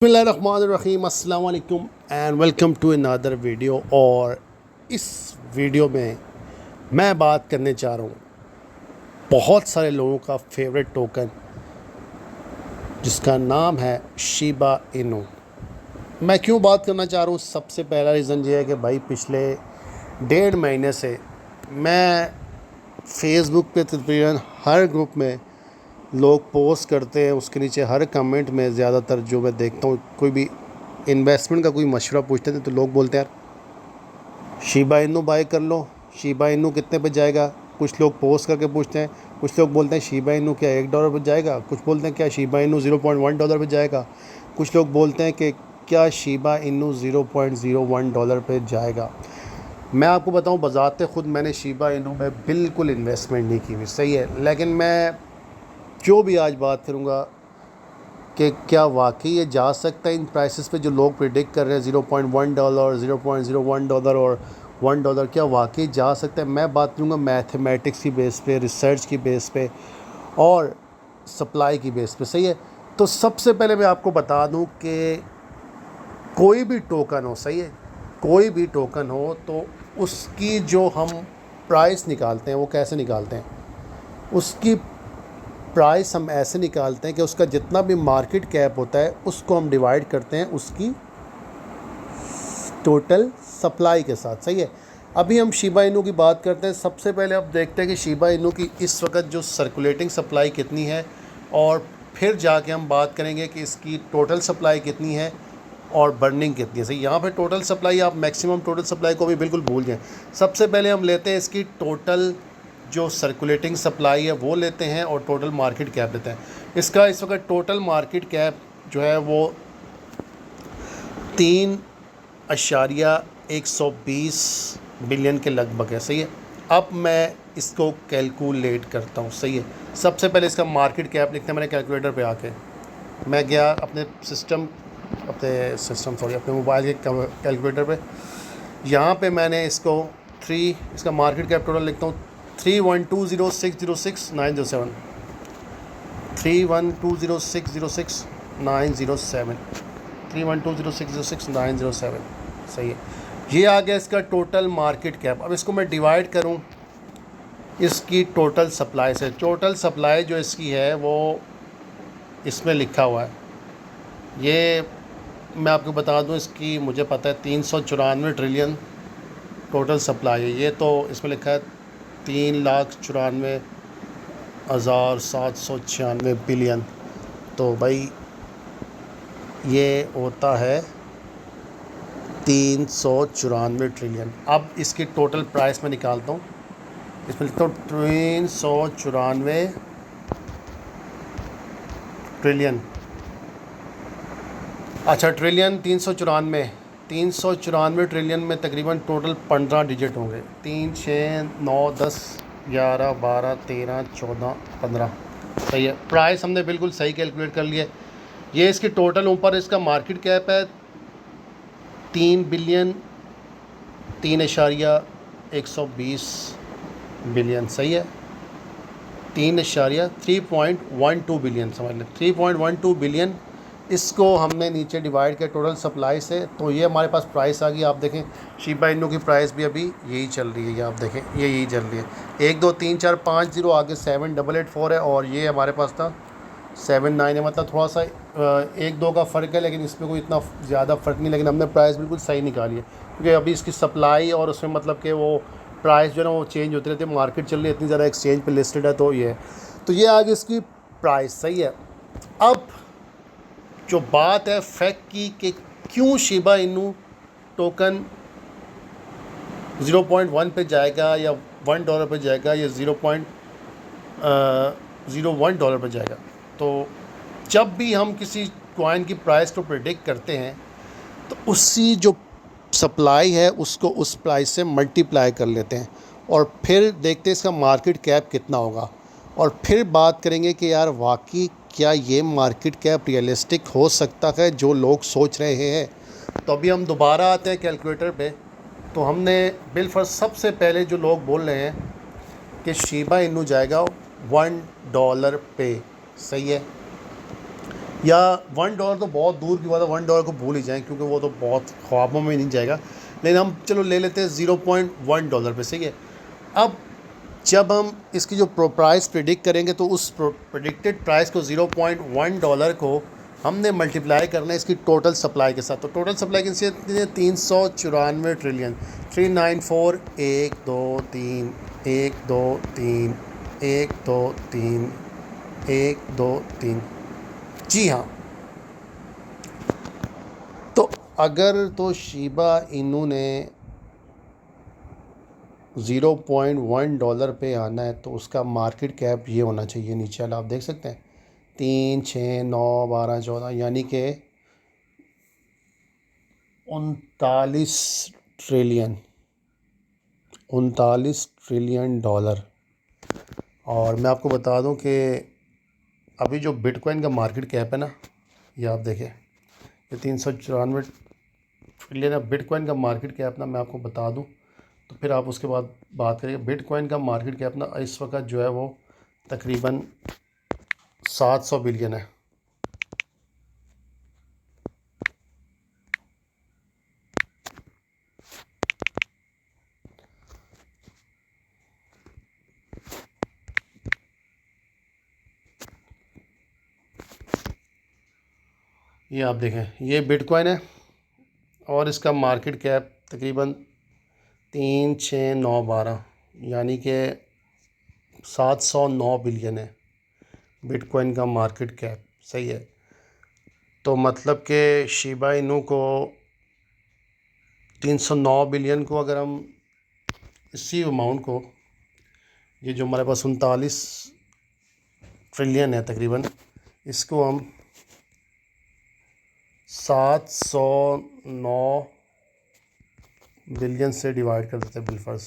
बिस्मिल्लाहिर्रहमानिर्रहीम, अस्सलाम वालेकुम and welcome to another video. और इस वीडियो में मैं बात करने चाह रहा हूँ बहुत सारे लोगों का फेवरेट टोकन जिसका नाम है शिबा इनू। मैं क्यों बात करना चाह रहा हूँ, सबसे पहला रीज़न ये है कि भाई पिछले 1.5 महीने से मैं फेसबुक पे तकरीबन हर ग्रुप में लोग पोस्ट करते हैं, उसके नीचे हर कमेंट में ज़्यादातर जो मैं देखता हूँ, कोई भी इन्वेस्टमेंट का कोई मशवरा पूछते थे तो लोग बोलते हैं यार शिबा इनू बाय कर लो, शिबा इनू कितने पे जाएगा। कुछ लोग पोस्ट करके पूछते हैं, कुछ लोग बोलते हैं शिबा इनू क्या $1 पे जाएगा, कुछ बोलते हैं क्या शिबा इनू $0.1 पे जाएगा, कुछ लोग बोलते हैं कि क्या शिबा इनू $0.01 पे जाएगा। मैं आपको बताऊं, बज़ाते ख़ुद मैंने शिबा इनू में बिल्कुल इन्वेस्टमेंट नहीं की हुई, सही है, लेकिन मैं जो भी आज बात करूंगा कि क्या वाकई ये जा सकता है इन प्राइसेस पे जो लोग प्रिडिक्ट कर रहे हैं $0.1, $0.01 और $1, क्या वाकई जा सकता है। मैं बात करूँगा मैथमेटिक्स की बेस पे, रिसर्च की बेस पे और सप्लाई की बेस पे, सही है। तो सबसे पहले मैं आपको बता दूं कि कोई भी टोकन हो, सही है, कोई भी टोकन हो तो उसकी जो हम प्राइस निकालते हैं वो कैसे निकालते हैं, उसकी प्राइस हम ऐसे निकालते हैं कि उसका जितना भी मार्केट कैप होता है उसको हम डिवाइड करते हैं उसकी टोटल सप्लाई के साथ, सही है। अभी हम शिबा इनू की बात करते हैं। सबसे पहले अब देखते हैं कि शिबा इनू की इस वक्त जो सर्कुलेटिंग सप्लाई कितनी है, और फिर जाके हम बात करेंगे कि इसकी टोटल सप्लाई कितनी है और बर्निंग कितनी है, सही। यहाँ पे टोटल सप्लाई, आप मैक्सिमम टोटल सप्लाई को भी बिल्कुल भूल जाएं। सबसे पहले हम लेते हैं इसकी टोटल जो सर्कुलेटिंग सप्लाई है वो लेते हैं और टोटल मार्केट कैप लेते हैं। इसका इस वक्त टोटल मार्केट कैप जो है वो 3.120 बिलियन के लगभग है, सही है। अब मैं इसको कैलकुलेट करता हूँ, सही है। सबसे पहले इसका मार्केट कैप लिखते हैं। मैंने कैलकुलेटर पे आके मैं गया अपने अपने मोबाइल के कैलकुलेटर पे। यहाँ पे मैंने इसका मार्केट कैप टोटल लिखता हूँ 3120606,907 3120606,907 3120606,907, सही है। ये आ गया इसका टोटल मार्केट कैप। अब इसको मैं डिवाइड करूं इसकी टोटल सप्लाई से। टोटल सप्लाई जो इसकी है वो इसमें लिखा हुआ है, ये मैं आपको बता दूं, इसकी मुझे पता है 394 ट्रिलियन टोटल सप्लाई है। ये तो इसमें लिखा है 3,94,796 बिलियन, तो भाई ये होता है 394 ट्रिलियन। अब इसकी टोटल प्राइस में निकालता हूँ, इसमें लिखता हूँ 394 ट्रिलियन। अच्छा, ट्रिलियन 394 ट्रिलियन में तकरीबन टोटल 15 डिजिट होंगे। 3, 6, 9, 10, 11, 12, 13, 14, 15, सही है। प्राइस हमने बिल्कुल सही कैलकुलेट कर लिया। ये इसकी टोटल ऊपर इसका मार्केट कैप है 3,120 बिलियन, सही है। 3.12 बिलियन समझ लें, 3.12 बिलियन। इसको हमने नीचे डिवाइड किया टोटल सप्लाई से, तो ये हमारे पास प्राइस आ गई। आप देखें शिबा इनू की प्राइस भी अभी यही चल रही है, ये आप देखें ये यही चल रही है। 1 2 3 4 5 0 आगे 7884 है, और ये हमारे पास था 79 है। मतलब थोड़ा सा 1-2 का फ़र्क है, लेकिन इसमें कोई इतना ज़्यादा फ़र्क नहीं। लेकिन हमने प्राइस बिल्कुल सही निकाली है, क्योंकि अभी इसकी सप्लाई और उसमें मतलब कि वो प्राइस जो है ना वो चेंज होती रहती है, मार्केट चल रही है इतनी ज़्यादा, एक्सचेंज पे लिस्टेड है, तो ये आगे इसकी प्राइस, सही है। अब जो बात है फैक्ट की कि क्यों शिबा इनू टोकन 0.1 पे जाएगा या $1 पे जाएगा या $0.01 पे जाएगा। तो जब भी हम किसी कॉइन की प्राइस को प्रेडिक्ट करते हैं तो उसकी जो सप्लाई है उसको उस प्राइस से मल्टीप्लाई कर लेते हैं, और फिर देखते हैं इसका मार्केट कैप कितना होगा, और फिर बात करेंगे कि यार वाकई क्या ये मार्केट कैप रियलिस्टिक हो सकता है जो लोग सोच रहे हैं। तो अभी हम दोबारा आते हैं कैलकुलेटर पे। तो हमने बिलफर्ज सबसे पहले जो लोग बोल रहे हैं कि शिबा इनू जाएगा $1 पे, सही है। या $1 तो बहुत दूर की बात है, $1 को भूल ही जाएं क्योंकि वो तो बहुत ख्वाबों में नहीं जाएगा। लेकिन हम चलो ले लेते हैं $0.1 पे, सही है। अब जब हम इसकी जो प्राइस प्रिडिक्ट करेंगे तो उस प्रिडिक्टेड प्राइस को $0.1 को हमने मल्टीप्लाई करना है इसकी टोटल सप्लाई के साथ। तो टोटल सप्लाई कितनी है? 394 ट्रिलियन, 394, 1 2 3, 1 2 3, 1 2 3, 1 2 3। जी हाँ, तो अगर तो शिबा इनू ने $0.1 पे आना है तो उसका मार्केट कैप ये होना चाहिए, नीचे वाला आप देख सकते हैं, 3 6 9 12 14, यानी कि 39 ट्रिलियन और मैं आपको बता दूं कि अभी जो बिटकॉइन का मार्केट कैप है ना, ये आप देखें, ये 394 ट्रिलियन है बिटकॉइन का मार्केट कैप ना। मैं आपको बता दूं तो फिर आप उसके बाद बात करेंगे। बिटकॉइन का मार्केट कैप ना इस वक्त जो है वो तकरीबन 700 बिलियन है। ये आप देखें, ये बिटकॉइन है और इसका मार्केट कैप तकरीबन 3 6 9 12 यानी कि 709 बिलियन है बिटकॉइन का मार्केट कैप, सही है। तो मतलब कि शिबा इनू को 309 बिलियन को अगर हम इसी अमाउंट को, ये जो हमारे पास 39 ट्रिलियन है तकरीबन, इसको हम 709 बिलियन से डिवाइड कर देते हैं बिलफर्ज।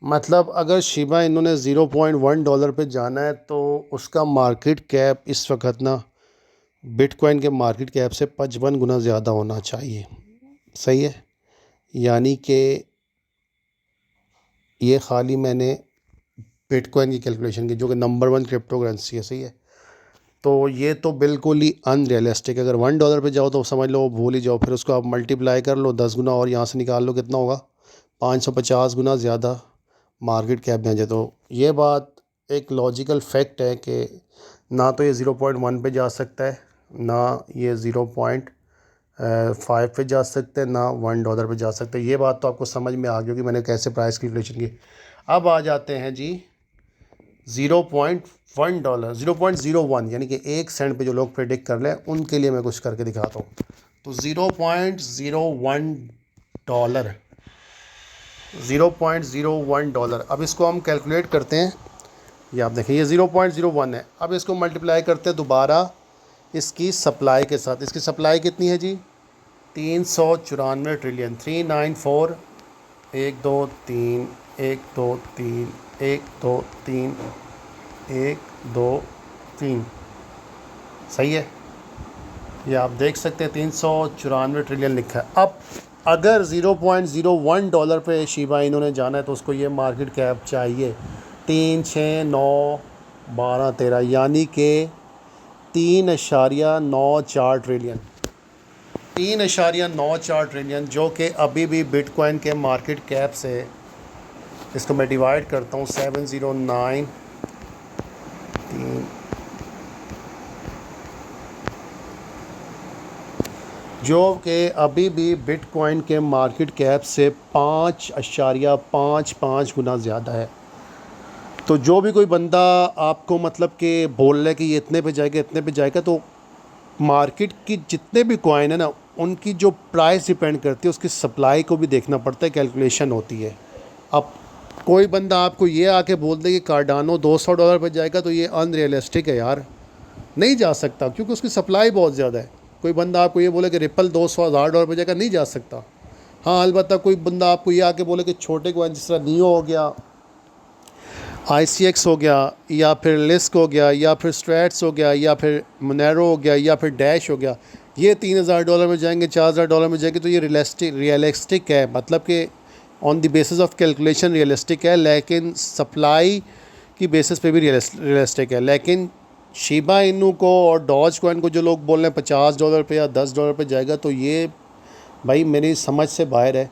मतलब अगर शिबा इन्होंने $0.1 पे जाना है तो उसका मार्केट कैप इस वक्त ना बिटकॉइन के मार्केट कैप से 55 गुना ज़्यादा होना चाहिए, सही है। यानी कि ये खाली मैंने बिटकॉइन की कैलकुलेशन की जो कि नंबर 1 क्रिप्टो करेंसी है, सही है। तो ये तो बिल्कुल ही अनरियलिस्टिक है। अगर $1 पे जाओ तो समझ लो भूल ही जाओ, फिर उसको आप मल्टीप्लाई कर लो 10 गुना और यहाँ से निकाल लो, कितना होगा? 550 गुना ज़्यादा मार्केट कैप भेजे। तो ये बात एक लॉजिकल फैक्ट है कि ना तो ये 0.1 पे जा सकता है, ना ये 0.5 पे जा सकते हैं, ना $1 पे जा सकते हैं। ये बात तो आपको समझ में आ गई होगी मैंने कैसे प्राइस कैलकुलेशन की। अब आ जाते हैं जी $0.1, 0.01 यानी कि 1 सेंट पे जो लोग प्रेडिक्ट कर लें उनके लिए मैं कुछ करके दिखाता हूँ। तो $0.01, $0.01। अब इसको हम कैलकुलेट करते हैं। ये आप देखें, ये 0.01 है। अब इसको मल्टीप्लाई करते हैं दोबारा इसकी सप्लाई के साथ। इसकी सप्लाई कितनी है जी? 394 ट्रिलियन, 394, 1 2 3, 1 2 3, 1 2 3, 1 2 3, सही है। ये आप देख सकते हैं 394 ट्रिलियन लिखा है। अब अगर $0.01 पे शिबा इन्होंने जाना है तो उसको ये मार्केट कैप चाहिए 3 6 9 12 13 यानी कि 3.94 ट्रिलियन, 3.94 ट्रिलियन, जो कि अभी भी बिटकॉइन के मार्केट कैप से, इसको मैं डिवाइड करता हूँ 709 3, जो कि अभी भी बिटकॉइन के मार्केट कैप से 5.55 गुना ज़्यादा है। तो जो भी कोई बंदा आपको मतलब कि बोल रहा है कि ये इतने पे जाएगा इतने पे जाएगा, तो मार्केट की जितने भी कॉइन है ना उनकी जो प्राइस डिपेंड करती है उसकी सप्लाई को भी देखना पड़ता है, कैलकुलेशन होती है। अब कोई बंदा आपको ये आके बोल दे कि कार्डानो $200 पे जाएगा तो ये अनरियलिस्टिक है यार, नहीं जा सकता क्योंकि उसकी सप्लाई बहुत ज़्यादा है। कोई बंदा आपको ये बोले कि रिपल $200,000 पे जाएगा, नहीं जा सकता। हाँ, अलबत्ता कोई बंदा आपको ये आके बोले कि छोटे कॉइन जिस तरह नियो हो गया, ICX हो गया, या फिर लिस्क हो गया, या फिर स्ट्रैट्स हो गया, या फिर मोनेरो हो गया, या फिर डैश हो गया, ये $3,000 में जाएंगे, $4,000 में जाएंगे, तो ये रियलिस्टिक है। मतलब कि on the basis of calculation realistic है, लेकिन सप्लाई की बेसिस पे भी रियलिस्टिक है। लेकिन शिबा इनू को और डॉज कॉइन को जो लोग बोल रहे हैं $50 पे या $10 पे जाएगा, तो ये भाई मेरी समझ से बाहर है।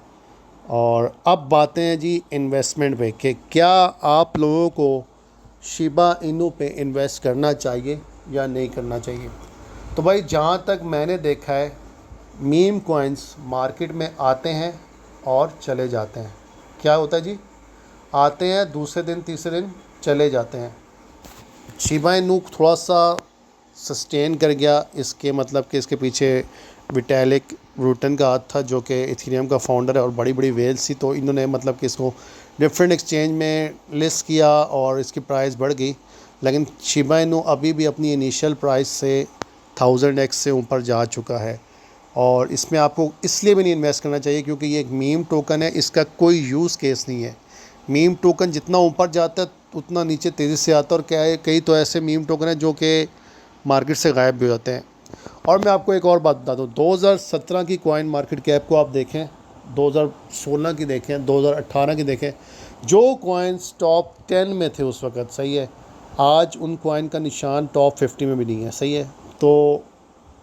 और अब बातें हैं जी इन्वेस्टमेंट पे कि क्या आप लोगों को शिबा इनू पे इन्वेस्ट करना चाहिए या नहीं करना चाहिए। तो भाई जहाँ तक मैंने देखा है, मीम कॉइन्स मार्केट में आते हैं और चले जाते हैं। क्या होता है जी, आते हैं दूसरे दिन तीसरे दिन चले जाते हैं। शिबा इनू थोड़ा सा सस्टेन कर गया, इसके मतलब कि इसके पीछे विटैलिक ब्रूटन का हाथ था जो कि इथेरियम का फाउंडर है, और बड़ी बड़ी वेल्स थी, तो इन्होंने मतलब कि इसको डिफरेंट एक्सचेंज में लिस्ट किया और इसकी प्राइस बढ़ गई। लेकिन शिबा इनू अभी भी अपनी इनिशियल प्राइस से 1000x से ऊपर जा चुका है। और इसमें आपको इसलिए भी नहीं इन्वेस्ट करना चाहिए क्योंकि ये एक मीम टोकन है, इसका कोई यूज़ केस नहीं है। मीम टोकन जितना ऊपर जाता है उतना नीचे तेज़ी से आता है, और क्या है, कई तो ऐसे मीम टोकन है जो कि मार्केट से गायब भी हो जाते हैं। और मैं आपको एक और बात बता दूँ, 2017 की कॉइन मार्केट कैप को आप देखें, 2016 की देखें, 2018 की देखें, जो कॉइन्स टॉप 10 में थे उस वक़्त, सही है, आज उन कॉइन का निशान टॉप 50 में भी नहीं है, सही है। तो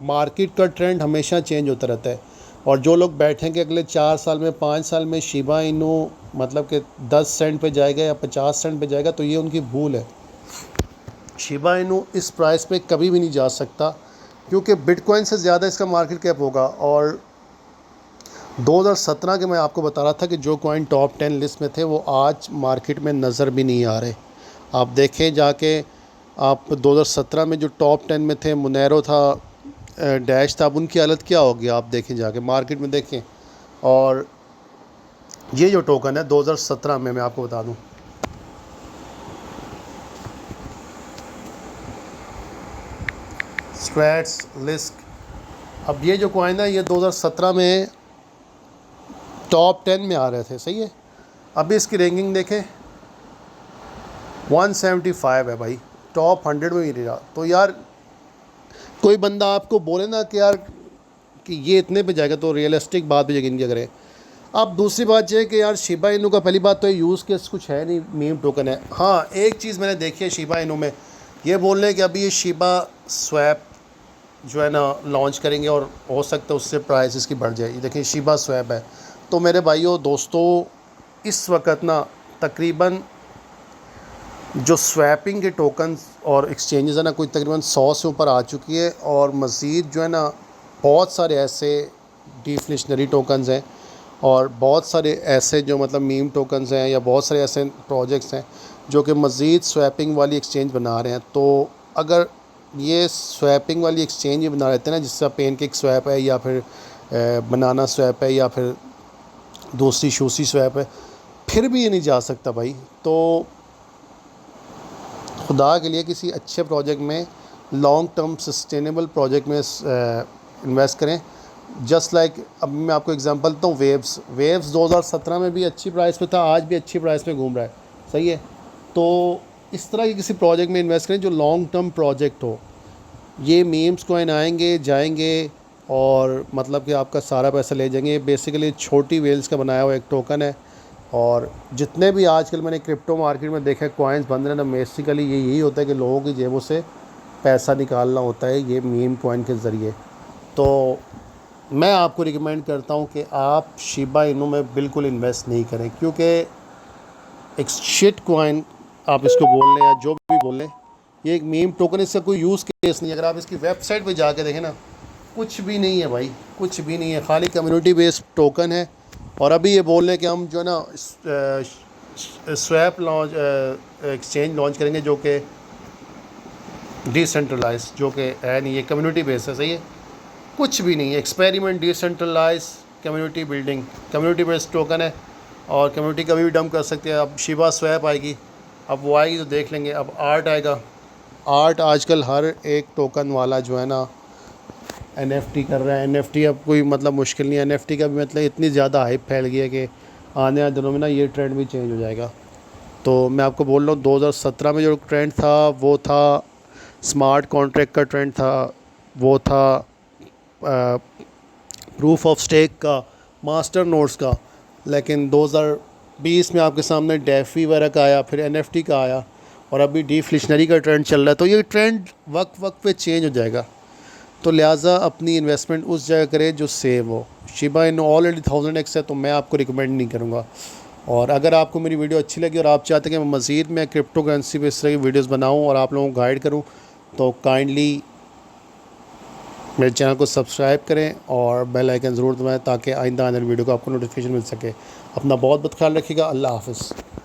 मार्केट का ट्रेंड हमेशा चेंज होता रहता है, और जो लोग बैठेंगे अगले 4 साल में 5 साल में शिबा इनू मतलब कि 10 सेंट पे जाएगा या 50 सेंट पे जाएगा, तो ये उनकी भूल है। शिबा इनू इस प्राइस पे कभी भी नहीं जा सकता क्योंकि बिटकॉइन से ज़्यादा इसका मार्केट कैप होगा। और 2017 के मैं आपको बता रहा था कि जो कॉइन टॉप 10 लिस्ट में थे वो आज मार्केट में नज़र भी नहीं आ रहे। आप देखें जाके, आप 2017 में जो टॉप 10 में थे, मोनेरो था, डैश था, अब उनकी हालत क्या होगी आप देखें जाके मार्केट में देखें। और ये जो टोकन है 2017 में मैं आपको बता दूं, स्क्वैट्स लिस्क, अब ये जो कॉइन है ये 2017 में टॉप 10 में आ रहे थे, सही है। अभी इसकी रैंकिंग देखें 175 है भाई, टॉप 100 में ही नहीं रहा। तो यार कोई बंदा आपको बोले ना कि यार कि ये इतने पे जाएगा, तो रियलिस्टिक बात भी यकीन किया करें। अब दूसरी बात ये है कि यार शिबा इनू का पहली बात तो यूज़ केस कुछ है नहीं, मीम टोकन है। हाँ, एक चीज़ मैंने देखी है शिबा इनू में, ये बोल रहे हैं कि अभी ये शिबा स्वैप जो है ना लॉन्च करेंगे और हो सकता है उससे प्राइस इसकी बढ़ जाए। ये देखिए शिबा स्वैप है। तो मेरे भाइयों दोस्तों, इस वक्त ना तकरीबन जो स्वैपिंग के टोकन्स और एक्सचेंजेस है ना, कोई तकरीबन 100 से ऊपर आ चुकी है। और मज़ीद जो है ना बहुत सारे ऐसे डिफ्लेशनरी टोकन्स हैं और बहुत सारे ऐसे जो मतलब मीम टोकन्स हैं या बहुत सारे ऐसे प्रोजेक्ट्स हैं जो कि मज़ीद स्वैपिंग वाली एक्सचेंज बना रहे हैं। तो अगर ये स्वैपिंग वाली एक्सचेंज ही बना रहते हैं ना, जिससे पेनकेक स्वैप है या फिर बनाना स्वैप है या फिर दूसरी शूसी स्वैप है, फिर भी ये नहीं जा सकता भाई। तो खुदा के लिए किसी अच्छे प्रोजेक्ट में, लॉन्ग टर्म सस्टेनेबल प्रोजेक्ट में इन्वेस्ट करें। जस्ट लाइक अब मैं आपको एग्जांपल देता हूँ, वेव्स 2017 में भी अच्छी प्राइस पे था, आज भी अच्छी प्राइस पे घूम रहा है, सही है। तो इस तरह के किसी प्रोजेक्ट में इन्वेस्ट करें जो लॉन्ग टर्म प्रोजेक्ट हो। ये मीम्स कॉइन आएंगे जाएंगे और मतलब कि आपका सारा पैसा ले जाएंगे। बेसिकली छोटी वेल्स का बनाया हुआ एक टोकन है। और जितने भी आजकल मैंने क्रिप्टो मार्केट में देखा कॉइन्स बन रहे हैं ना, बेसिकली ये यही होता है कि लोगों की जेबों से पैसा निकालना होता है ये मीम कॉइन के ज़रिए। तो मैं आपको रिकमेंड करता हूँ कि आप शिबा इनू में बिल्कुल इन्वेस्ट नहीं करें, क्योंकि एक शिट कॉइन आप इसको बोल लें या जो भी बोल लें, ये एक मीम टोकन, इसका कोई यूज़ केस नहीं है। अगर आप इसकी वेबसाइट पे जाके देखें ना, कुछ भी नहीं है भाई, कुछ भी नहीं है, खाली कम्युनिटी बेस्ड टोकन है। और अभी ये बोल रहे हैं कि हम जो है ना स्वैप लॉन्च एक्सचेंज लॉन्च करेंगे जो कि डिसेंट्रलाइज, जो कि है नहीं, ये कम्युनिटी बेस्ड है, सही है। कुछ भी नहीं है, experiment decentralise community building, community based token है और कम्युनिटी कभी भी डंप कर सकते हैं। अब शिबा स्वैप आएगी, अब वो आएगी तो देख लेंगे। अब आर्ट आएगा, आर्ट आजकल हर एक टोकन वाला जो है ना NFT कर रहा है। NFT अब कोई मतलब मुश्किल नहीं है, NFT का भी मतलब इतनी ज़्यादा हाइप फैल गई है कि आने वाले दिनों में ना ये ट्रेंड भी चेंज हो जाएगा। तो मैं आपको बोल रहा हूँ 2017 में जो ट्रेंड था वो था स्मार्ट कॉन्ट्रैक्ट का ट्रेंड था, वो था प्रूफ ऑफ स्टेक का, मास्टर नोड्स का। लेकिन 2020 में आपके सामने डेफी वगैरह का आया, फिर NFT का आया, और अभी डिफ्लेशनरी का ट्रेंड चल रहा है, तो ये ट्रेंड वक्त वक्त पे चेंज हो जाएगा। तो लिहाजा अपनी इन्वेस्टमेंट उस जगह करें जो सेव हो। शिबा इनू ऑलरेडी 1000x है, तो मैं आपको रिकमेंड नहीं करूँगा। और अगर आपको मेरी वीडियो अच्छी लगी और आप चाहते हैं कि मज़ीद मैं क्रिप्टो करेंसी पे इस तरह की वीडियोज़ बनाऊँ और आप लोगों को गाइड करूँ, तो काइंडली मेरे चैनल को सब्सक्राइब करें और बेल आइकन ज़रूर दबाएं ताकि आइंदा आने वाली वीडियो को आपको नोटिफिकेशन मिल सके। अपना बहुत बहुत ख्याल रखिएगा। अल्लाह हाफ़िज़।